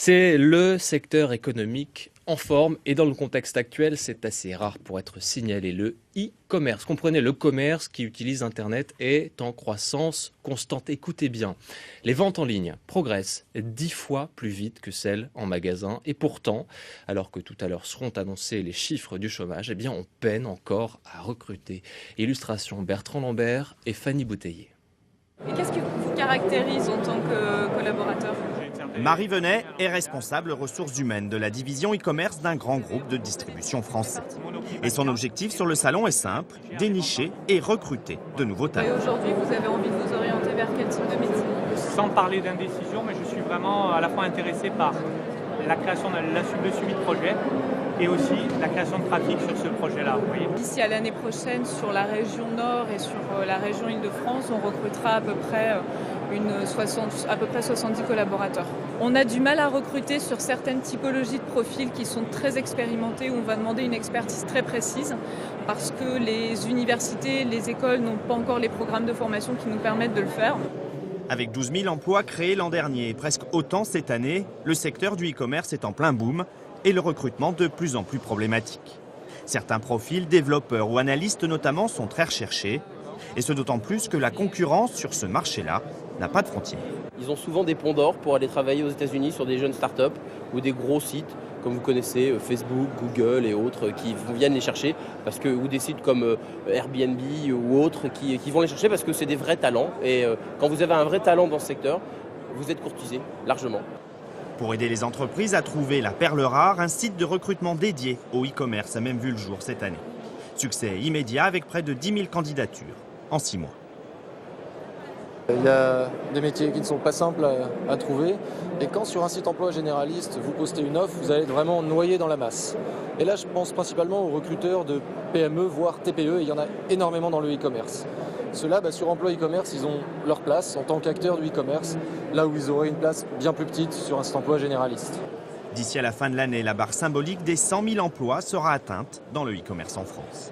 C'est le secteur économique en forme et dans le contexte actuel, c'est assez rare pour être signalé. Le e-commerce, comprenez, le commerce qui utilise Internet est en croissance constante. Écoutez bien, les ventes en ligne progressent 10 fois plus vite que celles en magasin. Et pourtant, alors que tout à l'heure seront annoncés les chiffres du chômage, eh bien on peine encore à recruter. Illustration Bertrand Lambert et Fanny Bouteiller. Et qu'est-ce qui vous caractérise en tant que collaborateur ? Marie Venet est responsable ressources humaines de la division e-commerce d'un grand groupe de distribution français. Et son objectif sur le salon est simple, dénicher et recruter de nouveaux Et talents. aujourd'hui, vous avez envie de vous orienter vers quel type de métier ? Sans parler d'indécision, mais je suis vraiment à la fois intéressé par la création le suivi de projet et aussi la création de trafic sur ce projet-là. D'ici à l'année prochaine, sur la région Nord et sur la région Île-de-France, on recrutera à peu près 70 collaborateurs. On a du mal à recruter sur certaines typologies de profils qui sont très expérimentés, où on va demander une expertise très précise, parce que les universités, les écoles n'ont pas encore les programmes de formation qui nous permettent de le faire. Avec 12 000 emplois créés l'an dernier et presque autant cette année, le secteur du e-commerce est en plein boom et le recrutement de plus en plus problématique. Certains profils, développeurs ou analystes notamment, sont très recherchés. Et ce d'autant plus que la concurrence sur ce marché-là n'a pas de frontières. Ils ont souvent des ponts d'or pour aller travailler aux États-Unis sur des jeunes startups ou des gros sites, comme vous connaissez, Facebook, Google et autres, qui viennent les chercher, ou des sites comme Airbnb ou autres qui vont les chercher parce que c'est des vrais talents. Et quand vous avez un vrai talent dans ce secteur, vous êtes courtisé largement. Pour aider les entreprises à trouver la perle rare, un site de recrutement dédié au e-commerce a même vu le jour cette année. Succès immédiat avec près de 10 000 candidatures en 6 mois. Il y a des métiers qui ne sont pas simples à trouver. Et quand sur un site emploi généraliste, vous postez une offre, vous allez être vraiment noyé dans la masse. Et là, je pense principalement aux recruteurs de PME, voire TPE, et il y en a énormément dans le e-commerce. Ceux-là, sur Emploi e-commerce, ils ont leur place en tant qu'acteurs du e-commerce, là où ils auraient une place bien plus petite sur un site emploi généraliste. D'ici à la fin de l'année, la barre symbolique des 100 000 emplois sera atteinte dans le e-commerce en France.